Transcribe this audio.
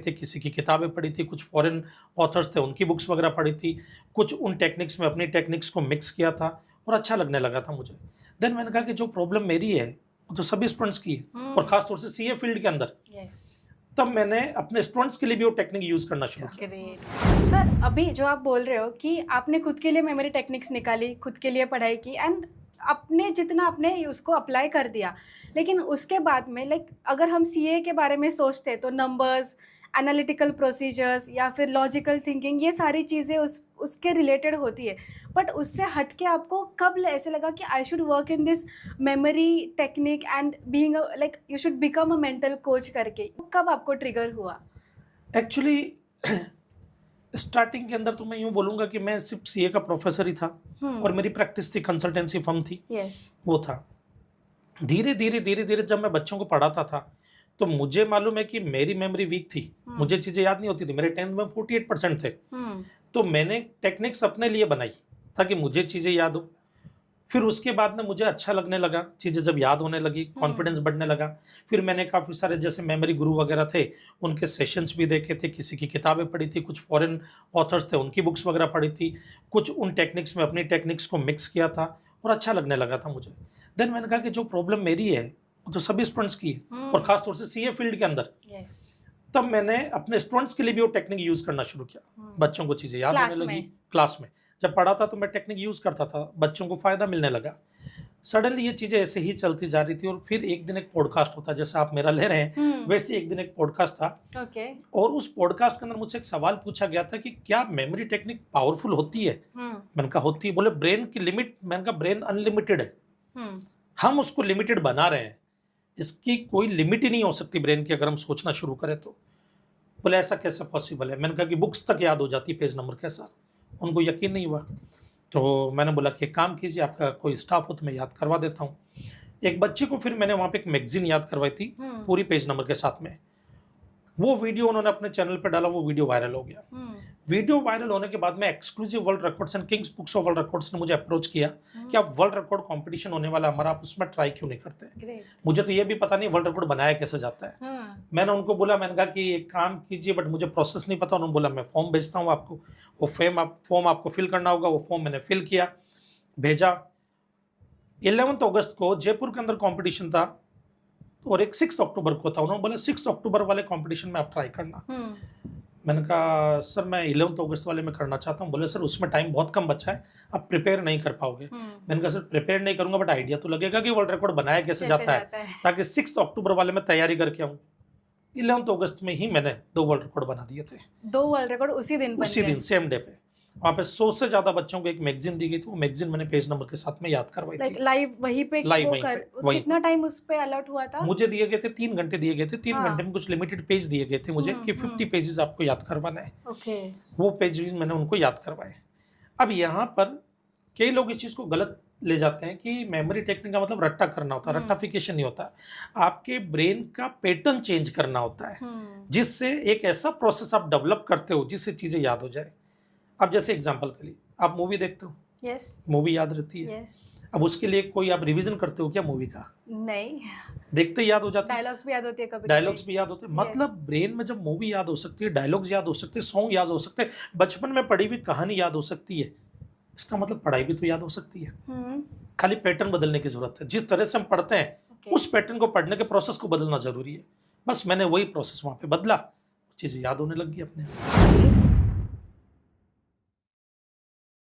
थे, किसी की किताबें पढ़ी थी, कुछ फॉरेन ऑथर्स थे उनकी बुक्स वगैरह पढ़ी थी, कुछ उन टेक्निक्स में अपनी टेक्निक्स को मिक्स किया था और अच्छा लगने लगा था मुझे। देन मैंने कहा कि जो प्रॉब्लम मेरी है वो तो सभी स्टूडेंट्स की है और खास तौर से सीए फील्ड के अंदर। तब मैंने अपने स्टूडेंट्स के लिए भी वो टेक्निक यूज करना शुरू किया। ग्रेट सर, अभी जो आप बोल रहे हो कि आपने खुद के लिए मेमोरी टेक्निक्स निकाली, खुद के लिए पढ़ाई की एंड अपने जितना आपने उसको अप्लाई कर दिया, लेकिन उसके बाद में अगर हम सीए के बारे में सोचते तो नंबर्स, एनालिटिकल प्रोसीजर्स या फिर लॉजिकल थिंकिंग, ये सारी चीज़ें उसके रिलेटेड होती है। बट उससे हट के आपको कब ऐसे लगा कि I should work in this memory technique and being you should become a mental coach करके, कब आपको ट्रिगर हुआ? एक्चुअली स्टार्टिंग के अंदर तो मैं यूं बोलूंगा कि मैं सिर्फ सीए का प्रोफेसर ही था और मेरी प्रैक्टिस थी, कंसल्टेंसी फर्म थी। वो था। धीरे धीरे धीरे धीरे जब मैं बच्चों को पढ़ाता था तो मुझे मालूम है कि मेरी मेमोरी वीक थी, मुझे चीजें याद नहीं होती थी। मेरे 10th में 48% थे। तो मैंने टेक्निक्स अपने लिए बनाई ताकि मुझे चीजें याद हो। फिर उसके बाद में मुझे अच्छा लगने लगा, चीज़ें जब याद होने लगी, कॉन्फिडेंस बढ़ने लगा। फिर मैंने काफ़ी सारे जैसे मेमोरी गुरु वगैरह थे उनके सेशंस भी देखे थे, किसी की किताबें पढ़ी थी, कुछ फॉरेन ऑथर्स थे उनकी बुक्स वगैरह पढ़ी थी, कुछ उन टेक्निक्स में अपनी टेक्निक्स को मिक्स किया था और अच्छा लगने लगा था मुझे। देन मैंने कहा कि जो प्रॉब्लम मेरी है वो तो सभी स्टूडेंट्स की है और खास तौर से सीए फील्ड के अंदर। तब मैंने अपने स्टूडेंट्स के लिए भी वो टेक्निक यूज करना शुरू किया। बच्चों को चीज़ें याद होने लगी। क्लास में जब पढ़ा था तो मैं टेक्निक यूज करता था, बच्चों को फायदा मिलने लगा। सडनली ये चीजें ऐसे ही चलती जा रही थी और फिर एक दिन एक पॉडकास्ट होता, जैसे आप मेरा ले रहे हैं वैसे एक दिन एक पॉडकास्ट था। और उस पॉडकास्ट के अंदर मुझसे एक सवाल पूछा गया था कि क्या मेमोरी टेक्निक पावरफुल होती है? मैंने कहा होती है। बोले ब्रेन की लिमिट? मैंने कहा ब्रेन अनलिमिटेड है, हम उसको लिमिटेड बना रहे हैं, इसकी कोई लिमिट ही नहीं हो सकती ब्रेन की अगर हम सोचना शुरू करें तो। बोले ऐसा कैसे पॉसिबल है? मैंने कहा कि बुक्स तक याद हो जाती पेज नंबर के साथ। उनको यकीन नहीं हुआ। तो मैंने बोला कि एक काम कीजिए, आपका कोई स्टाफ हो तो मैं याद करवा देता हूँ। एक बच्चे को फिर मैंने वहाँ पे एक मैगजीन याद करवाई थी पूरी पेज नंबर के साथ में। वो वीडियो उन्होंने अपने चैनल पे डाला, वो वीडियो वायरल हो गया। वीडियो वायरल होने के बाद में exclusive world records and Kings books of world records ने मुझे अप्रोच किया कि आप वर्ल्ड रिकॉर्ड कंपटीशन होने वाला हमारा, आप उसमें ट्राई क्यों नहीं करते? मुझे तो ये भी पता नहीं वर्ल्ड रिकॉर्ड बनाया कैसे जाता है। मैंने उनको बोला, मैंने कहा कि एक काम कीजिए, बट मुझे प्रोसेस नहीं पता। उन्होंने बोला मैं फॉर्म भेजता हूँ आपको, वो फॉर्म आपको फिल करना होगा। वो फॉर्म मैंने फिल किया, भेजा। 11 अगस्त को जयपुर के अंदर कॉम्पिटिशन था और एक 6 अक्टूबर को था। उन्होंने बोला 6 अक्टूबर वाले कंपटीशन में आप ट्राई करना। मैंने कहा सर मैं 11 अगस्त वाले में करना चाहता हूँ। बोले सर उसमें टाइम बहुत कम बचा है, आप प्रिपेयर नहीं कर पाओगे। मैंने कहा सर प्रिपेयर नहीं करूंगा बट आइडिया तो लगेगा कि वर्ल्ड रिकॉर्ड बनाया कैसे जाता है, ताकि 6 अक्टूबर वाले में तैयारी करके आऊँ। 11 अगस्त में ही मैंने 2 वर्ल्ड रिकॉर्ड बना दिए थे। 2 वर्ल्ड रिकॉर्ड उसी दिन सेम डे पे। वहाँ पे 100 से ज्यादा बच्चों को एक मैगजीन दी गई थी। वो मैगजीन मैंने पेज नंबर के साथ में याद करवाई थी। लाइव वहीं पे कितना टाइम उस पे अलॉट हुआ था? मुझे दिए गए थे 3 घंटे दिए गए थे। 3 घंटे में कुछ लिमिटेड पेज दिए गए थे मुझे कि 50 पेजेस आपको याद करवाना है। वो पेज मैंने उनको याद करवाए। अब यहाँ पर कई लोग इस चीज को गलत ले जाते हैं कि मेमोरी टेक्निक का मतलब रट्टा करना होता है। रट्टाफिकेशन नहीं होता, आपके ब्रेन का पैटर्न चेंज करना होता है, जिससे एक ऐसा प्रोसेस आप डेवलप करते हो जिससे चीजें याद हो जाए। अब जैसे एग्जांपल के लिए आप मूवी देखते हो, मूवी याद रहती है। अब उसके लिए कोई आप रिवीजन करते हो क्या मूवी का? नहीं, देखते याद हो जाता है। डायलॉग्स भी याद होती है, कभी डायलॉग्स भी याद होते हैं। मतलब ब्रेन में जब मूवी याद हो सकती है, डायलॉग्स याद हो सकते हैं, सॉन्ग याद हो सकते हैं, बचपन में पढ़ी हुई कहानी याद हो सकती है, इसका मतलब पढ़ाई भी तो याद हो सकती है। खाली पैटर्न बदलने की जरूरत है। जिस तरह से हम पढ़ते हैं उस पैटर्न को पढ़ने के प्रोसेस को बदलना जरूरी है। बस मैंने वही प्रोसेस वहां पे बदला, चीजें याद होने लग गई अपने।